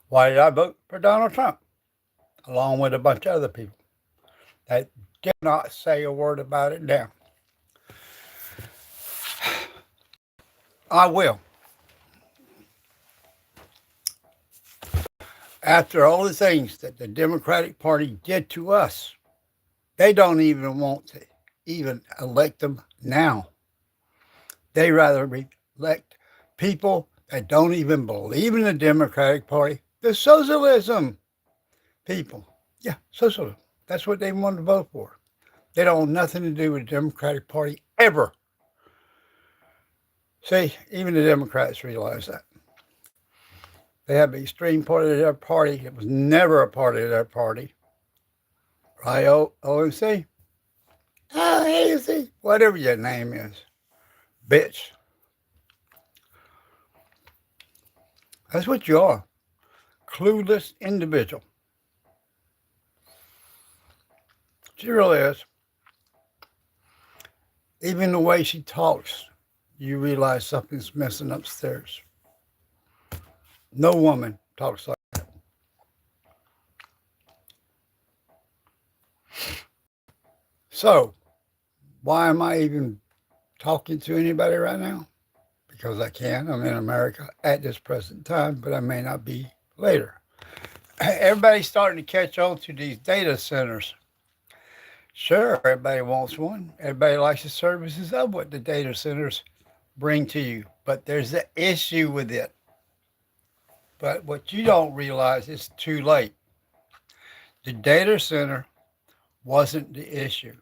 Why did I vote for Donald Trump? Along with a bunch of other people that did not say a word about it now. I will. After all the things that the Democratic Party did to us, they don't even want to even elect them now. They rather elect people that don't even believe in the Democratic Party, the socialism people. Yeah, socialism. That's what they want to vote for. They don't want nothing to do with the Democratic Party ever. See, even the Democrats realize that. They have an extreme part of their party. It was never a part of their party. Right, OMC? Oh, AMC? Whatever your name is. Bitch. That's what you are. Clueless individual. She really is. Even the way she talks, you realize something's missing upstairs. No woman talks like that. So, why am I even talking to anybody right now? Because I can. I'm in America at this present time, but I may not be later. Everybody's starting to catch on to these data centers. Sure, everybody wants one. Everybody likes the services of what the data centers bring to you. But there's an issue with it. But what you don't realize is too late. The data center wasn't the issue.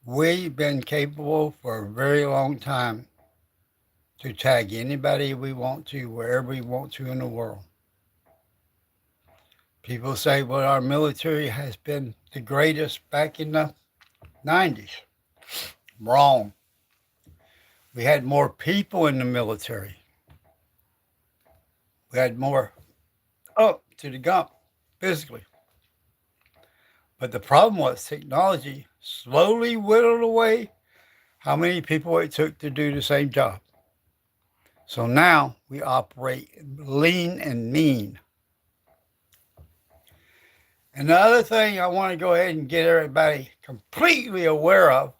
We've been capable for a very long time to tag anybody we want to, wherever we want to in the world. People say, well, our military has been the greatest back in the 90s. Wrong. We had more people in the military. We had more up to the gump physically. But the problem was technology slowly whittled away how many people it took to do the same job. So now we operate lean and mean. And the other thing I want to go ahead and get everybody completely aware of,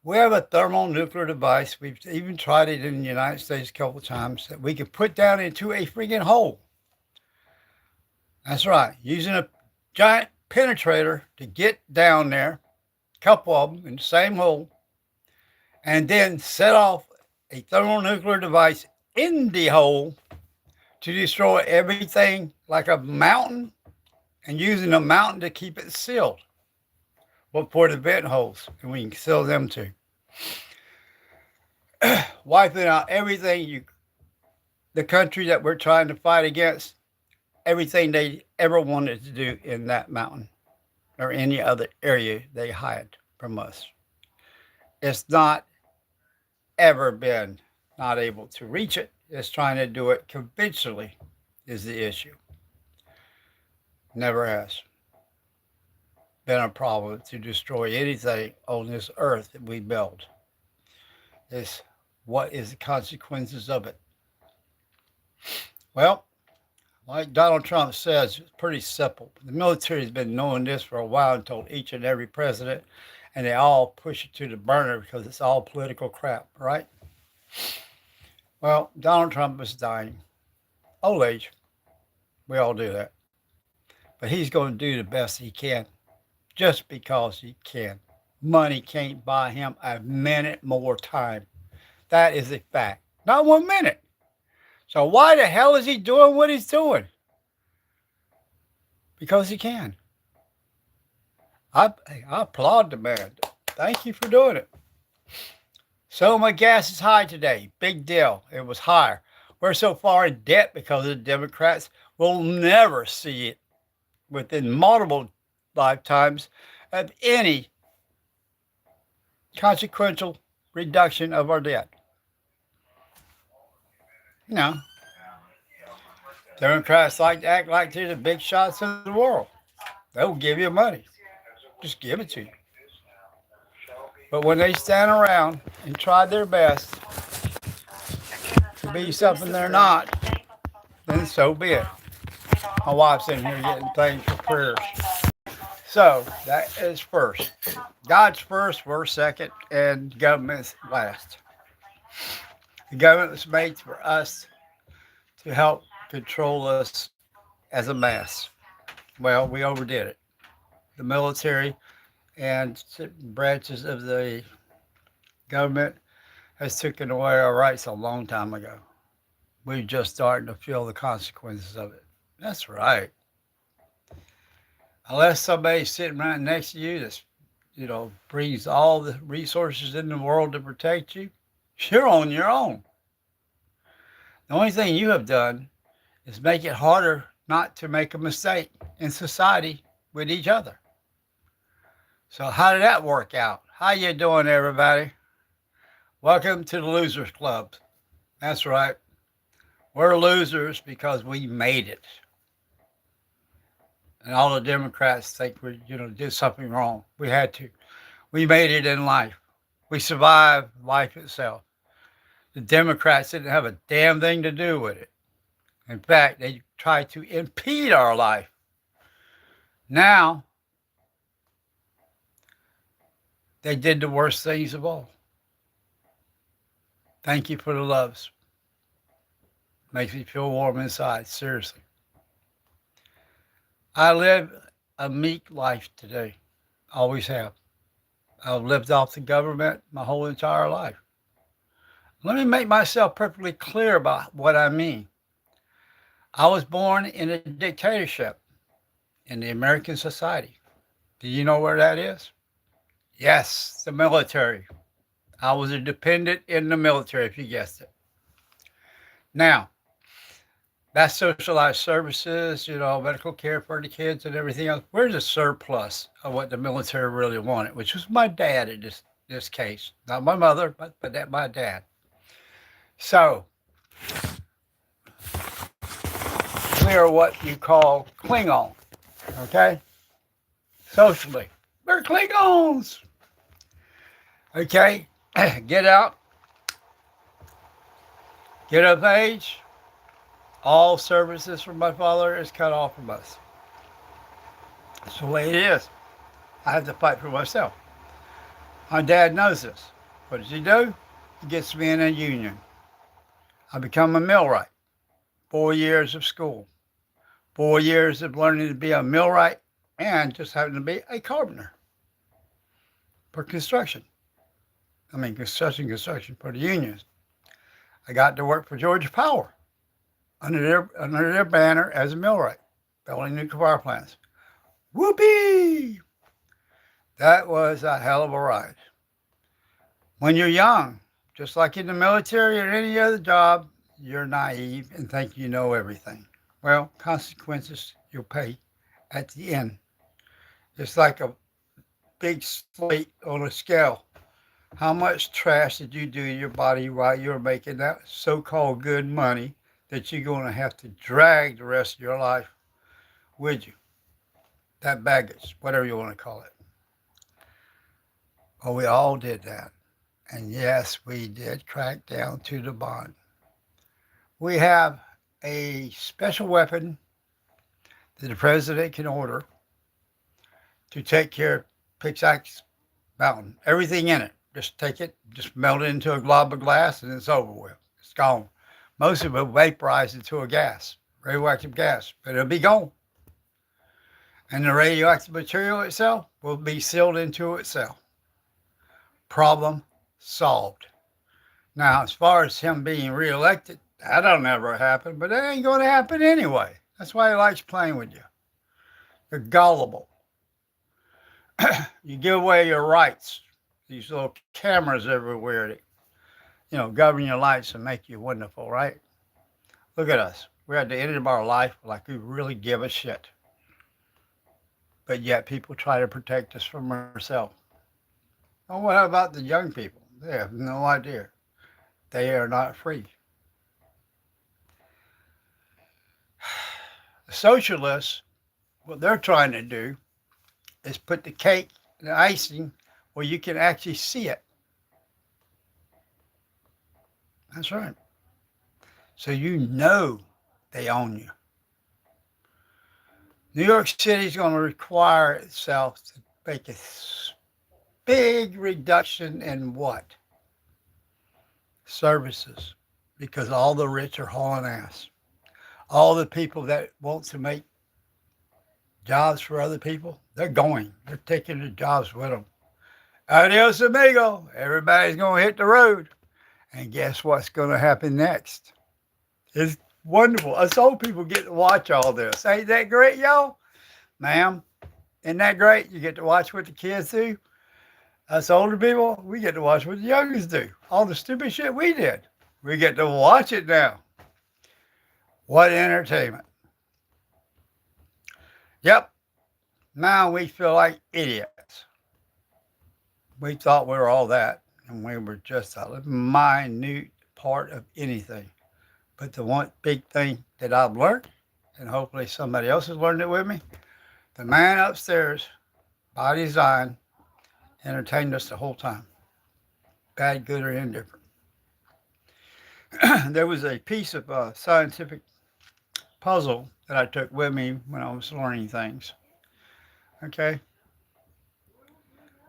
we have a thermonuclear device. We've even tried it in the United States a couple of times that we can put down into a freaking hole. That's right, using a giant penetrator to get down there, a couple of them in the same hole, and then set off a thermonuclear device in the hole to destroy everything like a mountain, and using a mountain to keep it sealed. Well, for the vent holes, and we can seal them too. Wiping out everything the country that we're trying to fight against, everything they ever wanted to do in that mountain or any other area they hide from us. It's not ever been not able to reach it. It's trying to do it conventionally is the issue. Never has been a problem to destroy anything on this earth that we build. It's what is the consequences of it? Well, like Donald Trump says, it's pretty simple. The military has been knowing this for a while and told each and every president, and they all push it to the burner because it's all political crap, right? Well, Donald Trump is dying. Old age. We all do that. But he's going to do the best he can just because he can. Money can't buy him a minute more time. That is a fact. Not 1 minute. So why the hell is he doing what he's doing? Because he can. I applaud the man. Thank you for doing it. So my gas is high today. Big deal. It was higher. We're so far in debt because the Democrats will never see it within multiple lifetimes of any consequential reduction of our debt. You know, Democrats like to act like they're the big shots of the world. They'll give you money. Just give it to you. But when they stand around and try their best to be something they're not, then so be it. My wife's in here getting things for prayers. So that is first. God's first, we're second, and government's last. The government was made for us to help control us as a mass. Well, we overdid it. The military and branches of the government has taken away our rights a long time ago. We're just starting to feel the consequences of it. That's right. Unless somebody's sitting right next to you that's, brings all the resources in the world to protect you, you're on your own. The only thing you have done is make it harder not to make a mistake in society with each other. So how did that work out? How you doing, everybody? Welcome to the Losers Club. That's right. We're losers because we made it. And all the Democrats think we, did something wrong. We had to. We made it in life. We survived life itself. The Democrats didn't have a damn thing to do with it. In fact, they tried to impede our life. Now, they did the worst things of all. Thank you for the loves. Makes me feel warm inside, seriously. I live a meek life today. Always have. I've lived off the government my whole entire life. Let me make myself perfectly clear about what I mean. I was born in a dictatorship in the American society. Do you know where that is? Yes, the military. I was a dependent in the military, if you guessed it. Now, that's socialized services, medical care for the kids and everything else. Where's the surplus of what the military really wanted, which was my dad in this case. Not my mother, but my dad. So, we are what you call Klingon, okay? Socially. We're Klingons. Okay, get out, get of age. All services from my father is cut off from us. That's the way it is. I have to fight for myself. My dad knows this. What does he do? He gets me in a union. I become a millwright. 4 years of school. 4 years of learning to be a millwright and just having to be a carpenter for construction. Construction for the unions. I got to work for Georgia Power under their banner as a millwright, building nuclear power plants. Whoopee! That was a hell of a ride. When you're young, just like in the military or any other job, you're naive and think you know everything. Well, consequences you'll pay at the end. It's like a big slate on a scale. How much trash did you do to your body while you were making that so-called good money that you're going to have to drag the rest of your life with you? That baggage, whatever you want to call it. Well, we all did that. And yes, we did crack down to the bond. We have a special weapon that the president can order to take care of Pixax Mountain. Everything in it. Just take it, just melt it into a glob of glass, and it's over with. It's gone. Most of it will vaporize into a gas, radioactive gas, but it'll be gone. And the radioactive material itself will be sealed into itself. Problem solved. Now, as far as him being reelected, that'll never happen, but that ain't going to happen anyway. That's why he likes playing with you. You're gullible. You give away your rights. These little cameras everywhere that, govern your lives and make you wonderful, right? Look at us. We're at the end of our life like we really give a shit. But yet people try to protect us from ourselves. Oh, what about the young people? They have no idea. They are not free. The socialists, what they're trying to do is put the cake and the icing where you can actually see it. That's right. So you know they own you. New York City is going to require itself to make a big reduction in what? Services. Because all the rich are hauling ass. All the people that want to make jobs for other people, they're going. They're taking the jobs with them. Adios, amigo. Everybody's going to hit the road. And guess what's going to happen next? It's wonderful. Us old people get to watch all this. Ain't that great, y'all? Ma'am, isn't that great? You get to watch what the kids do. Us older people, we get to watch what the youngest do. All the stupid shit we did. We get to watch it now. What entertainment. Yep. Now we feel like idiots. We thought we were all that, and we were just a minute part of anything. But the one big thing that I've learned, and hopefully somebody else has learned it with me, the man upstairs, by design, entertained us the whole time. Bad, good, or indifferent. There was a piece of scientific puzzle that I took with me when I was learning things. Okay?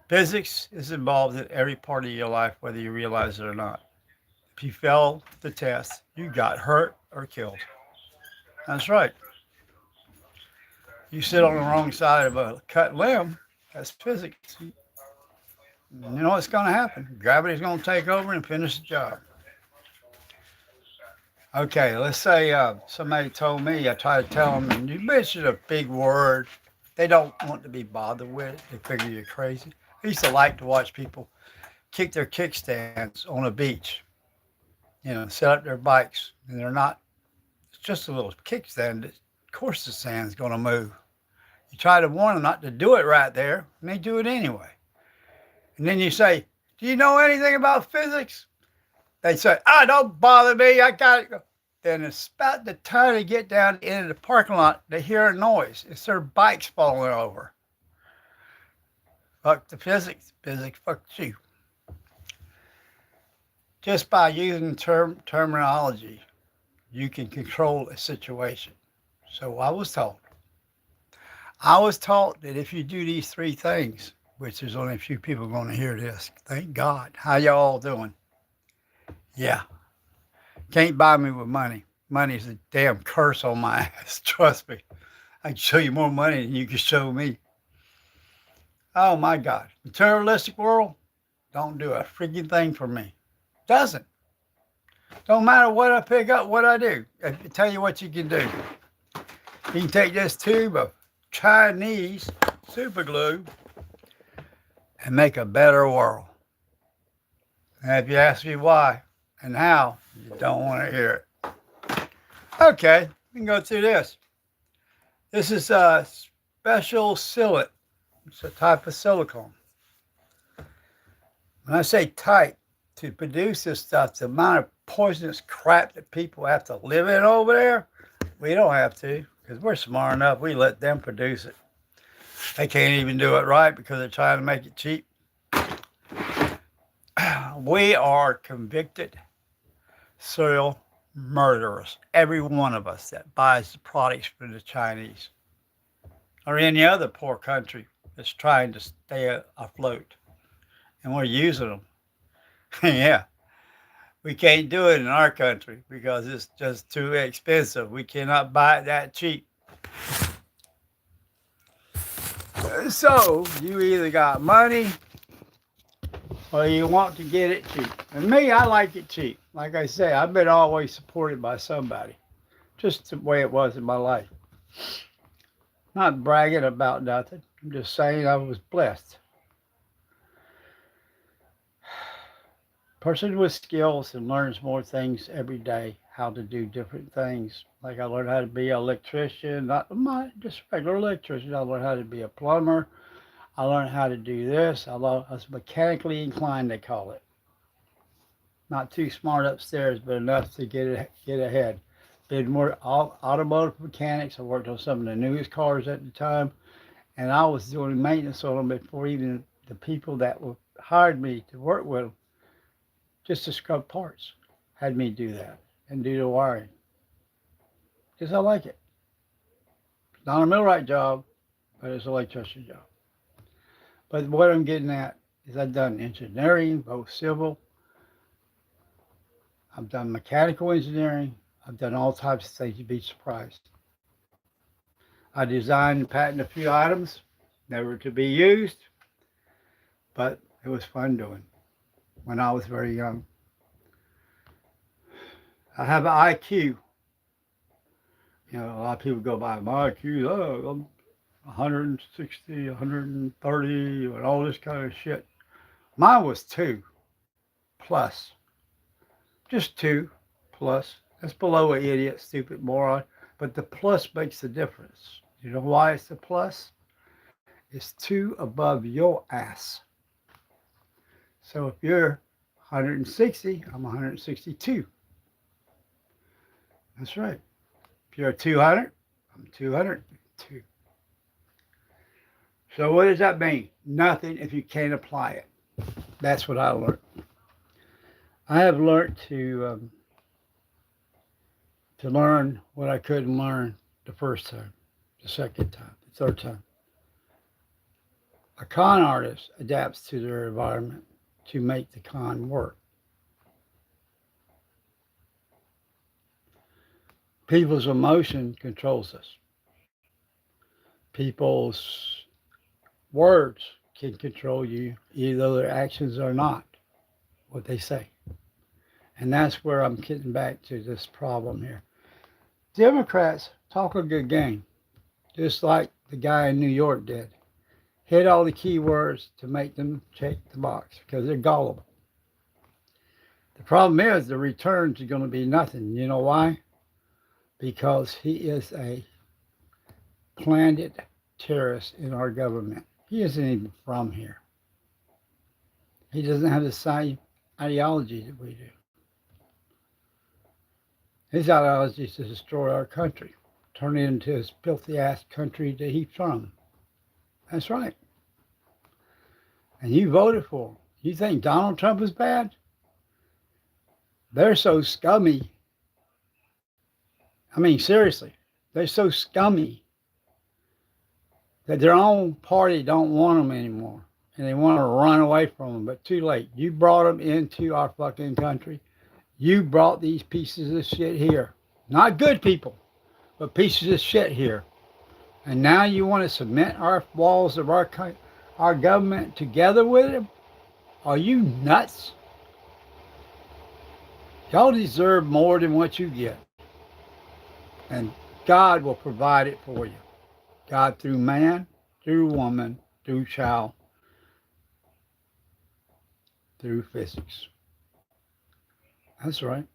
Physics is involved in every part of your life, whether you realize it or not. If you fail the test, you got hurt or killed. That's right. You sit on the wrong side of a cut limb, that's physics. You know what's going to happen. Gravity's going to take over and finish the job. Okay, let's say somebody told me, I try to tell them, and you mention a big word, they don't want to be bothered with it. They figure you're crazy. I used to like to watch people kick their kickstands on a beach, set up their bikes, and they're not, it's just a little kickstand. Of course the sand's going to move. You try to warn them not to do it right there, and they do it anyway. And then you say, do you know anything about physics? They say, don't bother me, I got to go. Then it's about the time they get down into the parking lot, they hear a noise. It's their bikes falling over. Fuck the physics. Physics fucks you. Just by using terminology, you can control a situation. So I was taught that if you do these three things, which there's only a few people going to hear this, thank God. How y'all all doing? Yeah. Can't buy me with money. Money's a damn curse on my ass. Trust me. I can show you more money than you can show me. Oh my God. Materialistic world don't do a freaking thing for me. Doesn't. Don't matter what I pick up, what I do. I tell you what you can do. You can take this tube of Chinese super glue and make a better world. And if you ask me why and how, you don't want to hear it. Okay, we can go through this. This is a special silicate. It's a type of silicone. When I say type, to produce this stuff, the amount of poisonous crap that people have to live in over there, we don't have to, because we're smart enough. We let them produce it. They can't even do it right because they're trying to make it cheap. We are convicted serial murderers. Every one of us that buys the products from the Chinese or any other poor country that's trying to stay afloat. And we're using them. Yeah. We can't do it in our country because it's just too expensive. We cannot buy it that cheap. So you either got money or you want to get it cheap. And me, I like it cheap. Like I say, I've been always supported by somebody. Just the way it was in my life. Not bragging about nothing. I'm just saying I was blessed. Person with skills and learns more things every day, how to do different things. Like I learned how to be an electrician, just regular electrician. I learned how to be a plumber. I learned how to do this. I was mechanically inclined, they call it. Not too smart upstairs, but enough to get ahead. Did more automotive mechanics. I worked on some of the newest cars at the time, and I was doing maintenance on them before even the people that hired me to work with them, just to scrub parts, had me do that and do the wiring. because I like it. It's not a millwright job, but it's an electrician job. But what I'm getting at is I've done engineering, both civil. I've done mechanical engineering. I've done all types of things. You'd be surprised. I designed and patented a few items, never to be used, but it was fun doing when I was very young. I have an IQ. You know, a lot of people go by my IQ. Oh, I'm 160, 130, and all this kind of shit. Mine was 2 plus. Just 2 plus. That's below an idiot, stupid moron. But the plus makes the difference. You know why it's a plus? It's 2 above your ass. So if you're 160, I'm 162. That's right. If you're 200, I'm 202. So what does that mean? Nothing if you can't apply it. That's what I learned. I have learned to learn what I couldn't learn the first time, the second time, the third time. A con artist adapts to their environment to make the con work. People's emotion controls us. People's words can control you, either their actions or not, what they say. And that's where I'm getting back to this problem here. Democrats talk a good game, just like the guy in New York did. Hit all the keywords to make them check the box because they're gullible. The problem is the returns are going to be nothing. You know why? Because he is a planted terrorist in our government. He isn't even from here. He doesn't have the same ideology that we do. His ideology is to destroy our country, turn it into his filthy ass country that he's from. That's right. And you voted for him. You think Donald Trump is bad? They're so scummy. I mean, seriously, they're so scummy that their own party don't want them anymore. And they want to run away from them, but too late. You brought them into our fucking country. You brought these pieces of shit here. Not good people, but pieces of shit here. And now you want to cement our walls of our government together with them? Are you nuts? Y'all deserve more than what you get. And God will provide it for you. God through man, through woman, through child, through physics. That's right.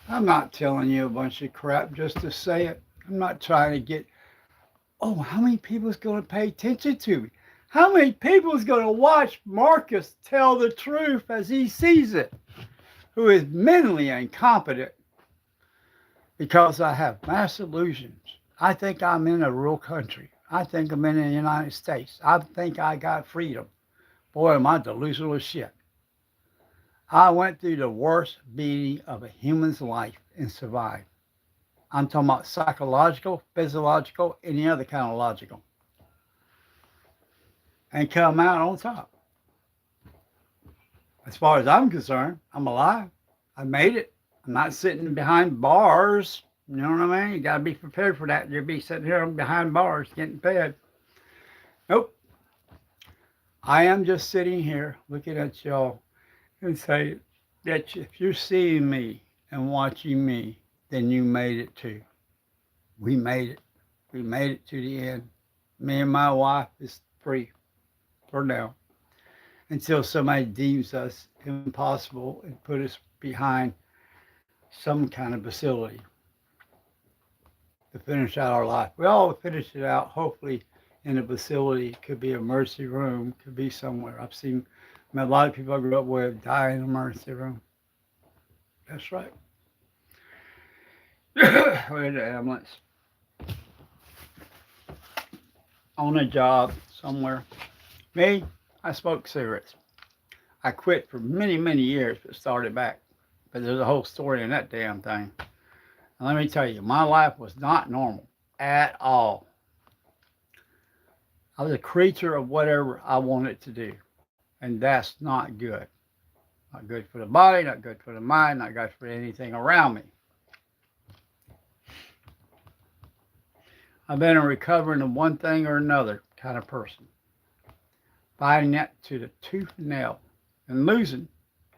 I'm not telling you a bunch of crap just to say it. I'm not trying to get, oh, how many people is going to pay attention to me? How many people is going to watch Marcus tell the truth as he sees it, who is mentally incompetent because I have mass illusions. I think I'm in a real country. I think I'm in the United States. I think I got freedom. Boy, am I delusional as shit. I went through the worst beating of a human's life and survived. I'm talking about psychological, physiological, any other kind of logical. And come out on top. As far as I'm concerned, I'm alive. I made it. I'm not sitting behind bars. You know what I mean? You got to be prepared for that. You'll be sitting here behind bars getting fed. Nope. I am just sitting here looking at y'all and say that if you're seeing me and watching me, then you made it too. We made it. We made it to the end. Me and my wife is free for now until somebody deems us impossible and put us behind some kind of facility to finish out our life. We all finish it out, hopefully, in a facility. It could be a mercy room, could be somewhere. I've seen a lot of people I grew up with die in a mercy room. That's right. We're in the ambulance. On a job somewhere. Me, I smoked cigarettes. I quit for many, many years, but started back. But there's a whole story in that damn thing. And let me tell you, my life was not normal at all. I was a creature of whatever I wanted to do. And that's not good. Not good for the body, not good for the mind, not good for anything around me. I've been a recovering of one thing or another kind of person, fighting that to the tooth and nail and losing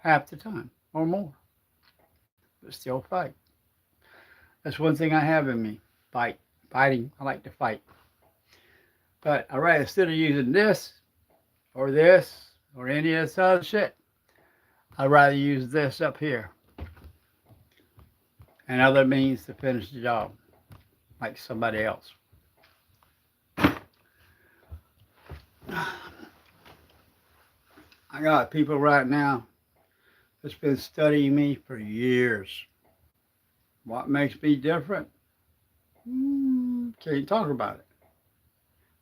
half the time or more, but still fight. That's one thing I have in me, fighting. I like to fight. But I rather, instead of using this or any of this other shit, I'd rather use this up here and other means to finish the job, like somebody else. I got people right now that's been studying me for years. What makes me different? Can't talk about it.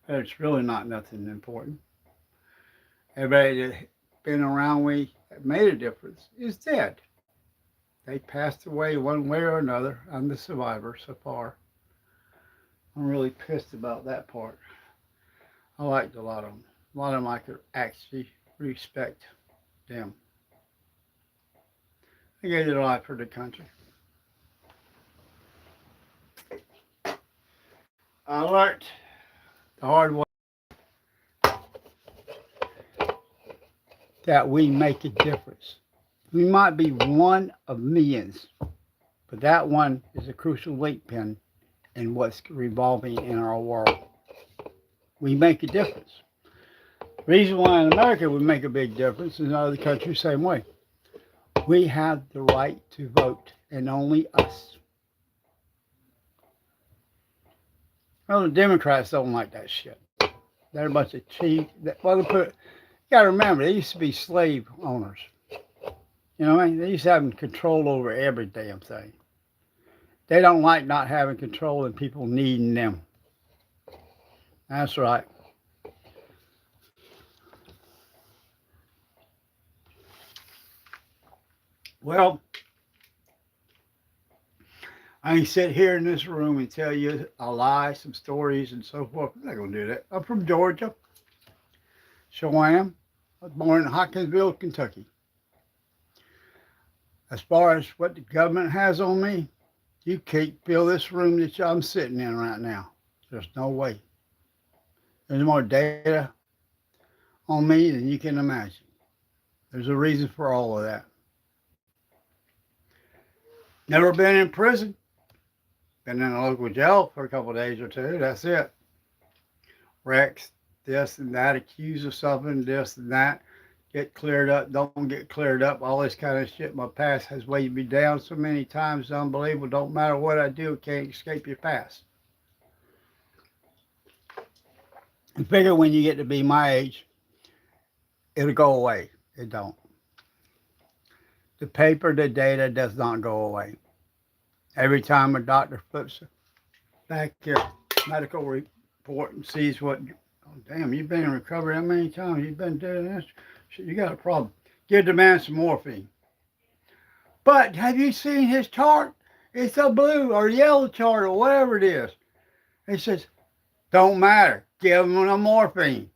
But it's really not nothing important. Everybody that's been around me that made a difference is dead. They passed away one way or another. I'm the survivor so far. I'm really pissed about that part. I liked a lot of them. A lot of them I could actually respect them. They gave their life for the country. I learned the hard way that we make a difference. We might be one of millions, but that one is a crucial link pin in what's revolving in our world. We make a difference. The reason why in America we make a big difference is in other countries the same way. We have the right to vote, and only us. Well, the Democrats don't like that shit. They're a bunch of cheap. Well, you gotta remember, they used to be slave owners. You know what I mean? They used to have control over every damn thing. They don't like not having control and people needing them. That's right. Well, I can sit here in this room and tell you a lie, some stories, and so forth. I'm not going to do that. I'm from Georgia. So I am. I was born in Hopkinsville, Kentucky. As far as what the government has on me, you can't fill this room that I'm sitting in right now. There's no way. There's more data on me than you can imagine. There's a reason for all of that. Never been in prison. Been in a local jail for a couple of days or two. That's it. Wrecks, this and that, accused of something, this and that. Get cleared up, don't get cleared up, all this kind of shit. My past has weighed me down so many times, it's unbelievable. Don't matter what I do, can't escape your past. And figure when you get to be my age, it'll go away. It don't. The paper, the data does not go away. Every time a doctor flips back your medical report and sees what, oh damn, you've been in recovery how many times? You've been doing this? Shit, you got a problem. Give the man some morphine. But have you seen his chart? It's a blue or yellow chart or whatever it is. He says, don't matter. Give him a morphine.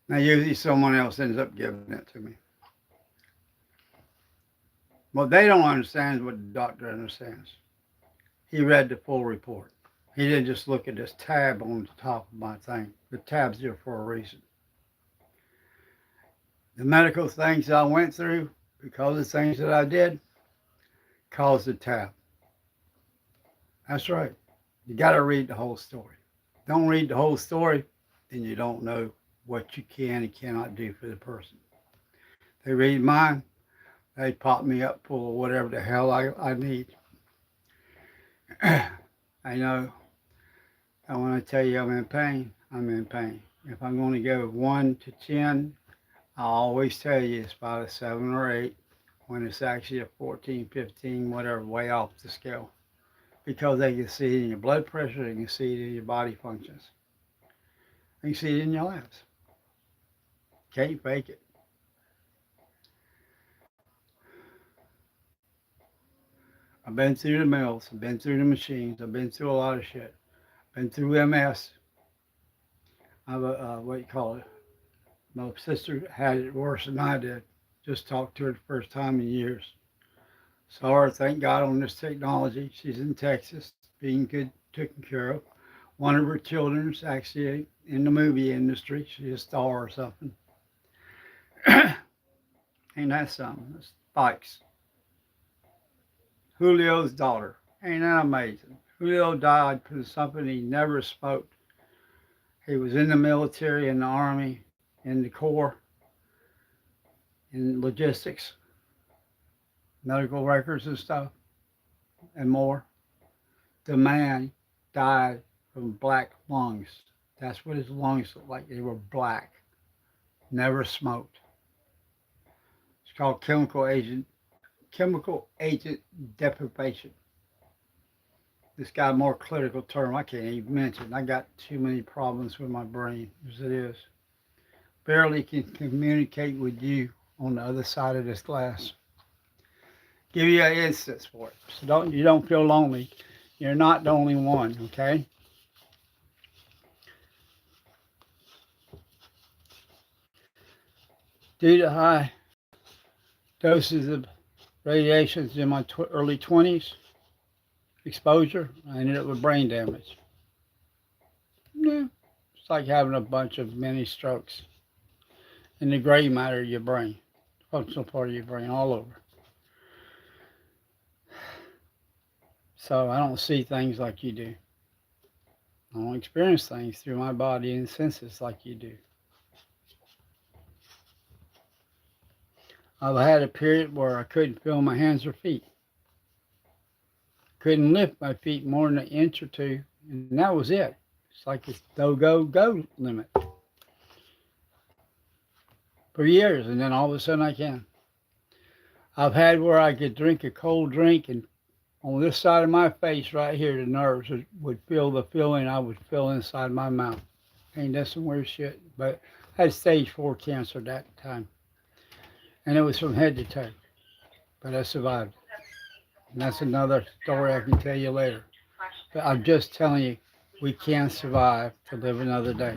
Now usually someone else ends up giving it to me. What they don't understand is what the doctor understands. He read the full report. He didn't just look at this tab on the top of my thing. The tab's there for a reason. The medical things that I went through, because of the things that I did, caused the tab. That's right. You got to read the whole story. Don't read the whole story, then you don't know what you can and cannot do for the person. They read mine, they pop me up full of whatever the hell I need. I know, and when I tell you I'm in pain, I'm in pain. If I'm going to go 1 to 10, I always tell you it's about a 7 or 8 when it's actually a 14, 15, whatever, way off the scale. Because they can see it in your blood pressure, they can see it in your body functions. They can see it in your labs. Can't fake it. I've been through the mills. I've been through the machines. I've been through a lot of shit. Been through MS. I've what do you call it? My sister had it worse than I did. Just talked to her the first time in years. Saw her, thank God, on this technology. She's in Texas, being good, taken care of. One of her children's actually in the movie industry. She's a star or something. Ain't that something? Spikes. Julio's daughter. Ain't that amazing? Julio died from something he never spoke. He was in the military, in the army, in the Corps, in logistics, medical records and stuff, and more. The man died from black lungs. That's what his lungs looked like. They were black. Never smoked. It's called chemical agent deprivation. This got a more clinical term I can't even mention. I got too many problems with my brain as it is. Barely can communicate with you on the other side of this glass. Give you an instance for it. So you don't feel lonely. You're not the only one, okay? Due to high doses of radiations in my early 20s, exposure, I ended up with brain damage. Yeah, it's like having a bunch of mini strokes in the gray matter of your brain, functional part of your brain, all over. So I don't see things like you do. I don't experience things through my body and senses like you do. I've had a period where I couldn't feel my hands or feet. Couldn't lift my feet more than an inch or two, and that was it. It's like this go limit for years, and then all of a sudden I can. I've had where I could drink a cold drink, and on this side of my face right here, the nerves would feel the feeling I would feel inside my mouth. Ain't that some weird shit? But I had stage 4 cancer that time, and it was from head to toe, but I survived. And that's another story I can tell you later. But I'm just telling you, we can survive to live another day.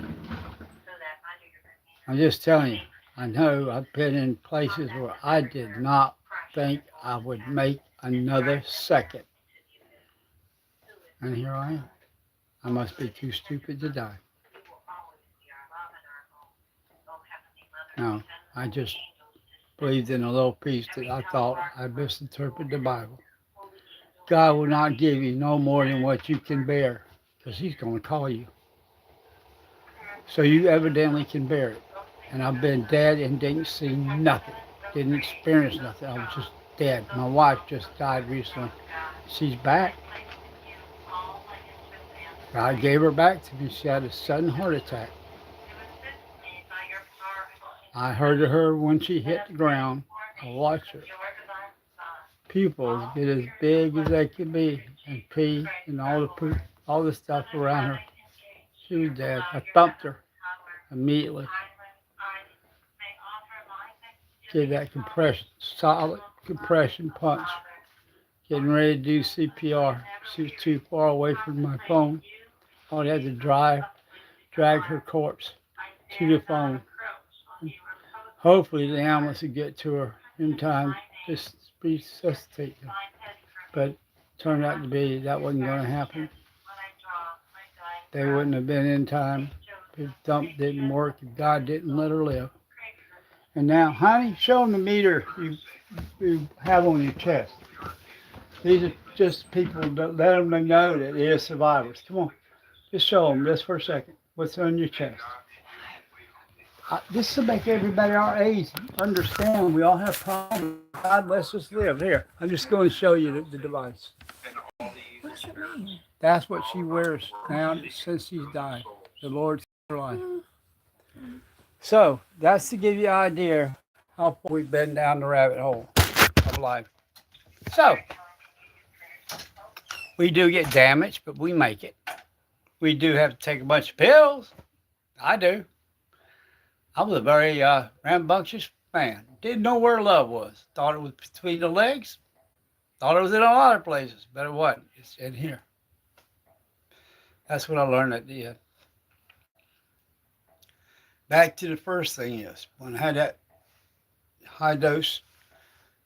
I'm just telling you, I know I've been in places where I did not think I would make another second. And here I am. I must be too stupid to die. No, I just believed in a little piece that I thought I misinterpreted the Bible. God will not give you no more than what you can bear, because he's going to call you. So you evidently can bear it. And I've been dead and didn't see nothing, didn't experience nothing. I was just dead. My wife just died recently. She's back. God gave her back to me. She had a sudden heart attack. I heard of her when she hit the ground. I watched her. Pupils get as big as they could be, and pee and all the stuff around her. She was dead. I thumped her immediately. Gave that solid compression punch. Getting ready to do CPR. She was too far away from my phone. I had to drag her corpse to the phone. Hopefully the ambulance would get to her in time to resuscitate her. But it turned out to be that wasn't going to happen. They wouldn't have been in time. The dump didn't work. God didn't let her live. And now, honey, show them the meter you have on your chest. These are just people that let them know that they're survivors. Come on, just show them just for a second what's on your chest. This will make everybody our age understand we all have problems. God lets us live. Here, I'm just going to show you the device. What does it mean? That's what she wears now since she's died. The Lord saved her life. So that's to give you an idea how far we've been down the rabbit hole of life. So we do get damaged, but we make it. We do have to take a bunch of pills. I do. I was a very rambunctious man. Didn't know where love was. Thought it was between the legs. Thought it was in a lot of places, but it wasn't. It's in here. That's what I learned at the end. Back to the first thing is when I had that high dose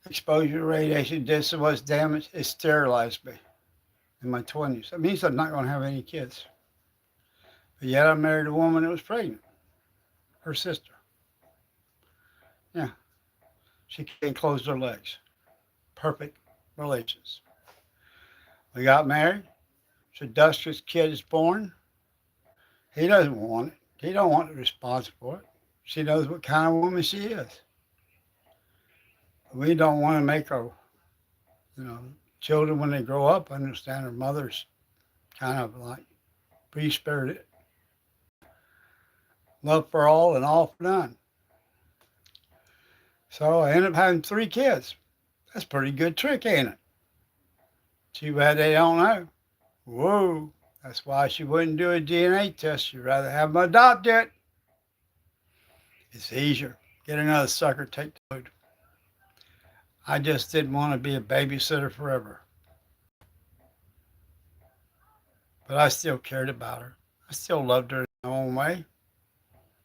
exposure to radiation, did so much damage, it sterilized me in my 20s. That means I'm not going to have any kids. But yet I married a woman that was pregnant, her sister. Yeah, she can't close her legs. Perfect relations. We got married. So Dustin's kid is born. He doesn't want it. He don't want the response for it. She knows what kind of woman she is. We don't want to make our, children when they grow up understand their mother's kind of like free spirited, love for all and all for none. So I ended up having 3 kids. That's a pretty good trick, ain't it? Too bad they don't know. Whoa. That's why she wouldn't do a DNA test. She'd rather have them adopted. It's easier. Get another sucker, take the load. I just didn't want to be a babysitter forever. But I still cared about her. I still loved her in my own way.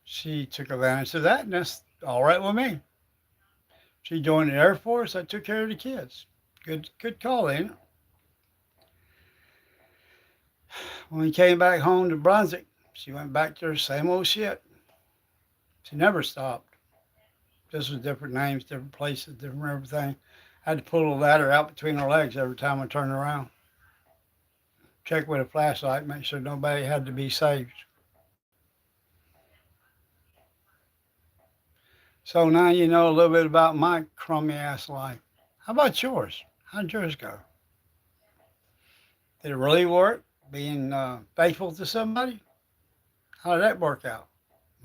She took advantage of that, and that's all right with me. She joined the Air Force. I took care of the kids. Good call, ain't it? When we came back home to Brunswick, she went back to her same old shit. She never stopped. Just with different names, different places, different everything. I had to pull a ladder out between her legs every time I turned around. Check with a flashlight, make sure nobody had to be saved. So now you know a little bit about my crummy ass life. How about yours? How'd yours go? Did it really work? Being faithful to somebody? How did that work out?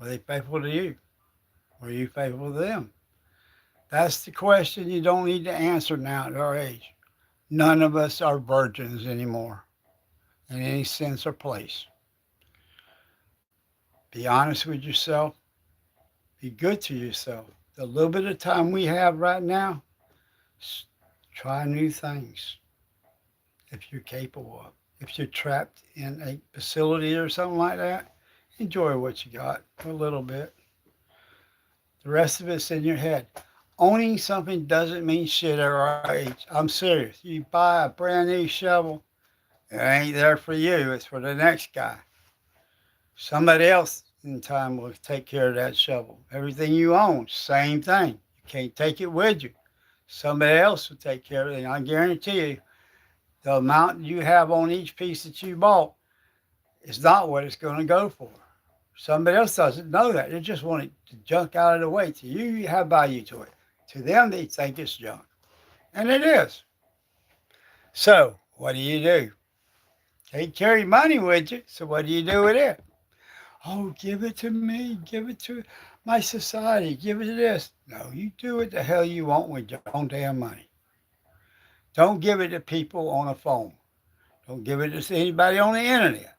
Were they faithful to you? Were you faithful to them? That's the question you don't need to answer now at our age. None of us are virgins anymore in any sense or place. Be honest with yourself. Be good to yourself. The little bit of time we have right now, try new things if you're capable of. If you're trapped in a facility or something like that, enjoy what you got for a little bit. The rest of it's in your head. Owning something doesn't mean shit at our age. I'm serious. You buy a brand new shovel, it ain't there for you. It's for the next guy. Somebody else in time will take care of that shovel. Everything you own, same thing. You can't take it with you. Somebody else will take care of it. And I guarantee you, the amount you have on each piece that you bought is not what it's going to go for. Somebody else doesn't know that. They just want it to junk out of the way. To you, you have value to it. To them, they think it's junk. And it is. So, what do? They carry money with you. So, what do you do with it? Oh, give it to me. Give it to my society. Give it to this. No, you do what the hell you want with your own damn money. Don't give it to people on a phone. Don't give it to anybody on the internet.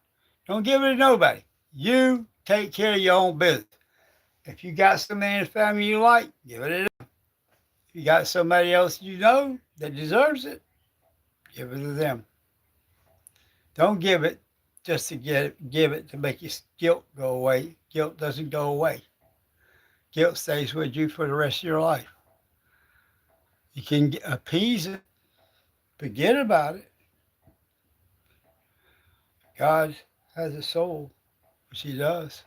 Don't give it to nobody. You take care of your own business. If you got somebody in the family you like, give it to them. If you got somebody else you know that deserves it, give it to them. Don't give it just to give it to make your guilt go away. Guilt doesn't go away. Guilt stays with you for the rest of your life. You can appease it, forget about it. God has a soul, which He does.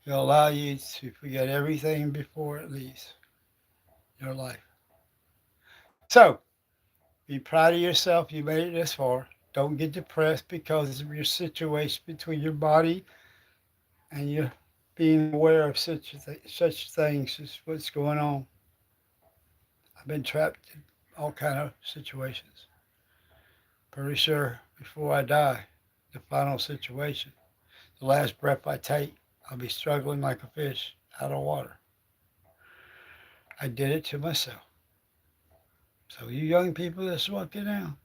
He'll allow you to forget everything before it leaves your life. So, be proud of yourself. You made it this far. Don't get depressed because of your situation between your body and you being aware of such things as what's going on. I've been trapped in all kind of situations. Pretty sure before I die, the final situation, the last breath I take, I'll be struggling like a fish out of water. I did it to myself. So you young people that's walking down,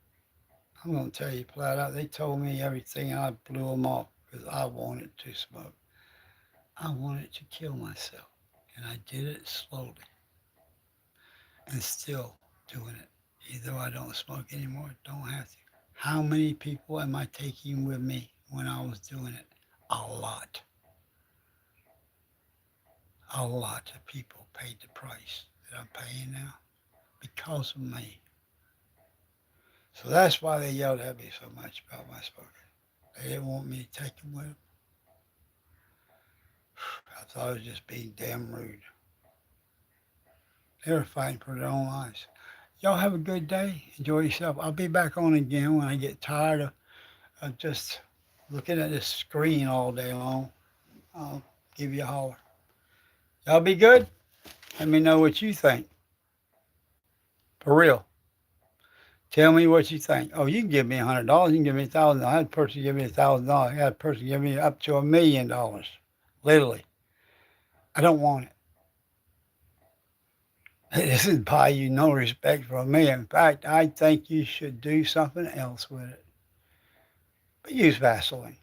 I'm going to tell you flat out, they told me everything and I blew them off because I wanted to smoke. I wanted to kill myself. And I did it slowly. And still doing it Either I don't smoke anymore, don't have to. How many people am I taking with me when I was doing it? A lot. A lot of people paid the price that I'm paying now because of me. So that's why they yelled at me so much about my smoking. They didn't want me to take them with them. I thought it was just being damn rude. They were fighting for their own lives. Y'all have a good day. Enjoy yourself. I'll be back on again when I get tired of just looking at this screen all day long. I'll give you a holler. Y'all be good. Let me know what you think. For real. Tell me what you think. Oh, you can give me $100. You can give me $1,000. I had a person give me $1,000. I had a person give me up to $1,000,000. Literally. I don't want it. It doesn't buy you no respect from me. In fact, I think you should do something else with it. But use Vaseline.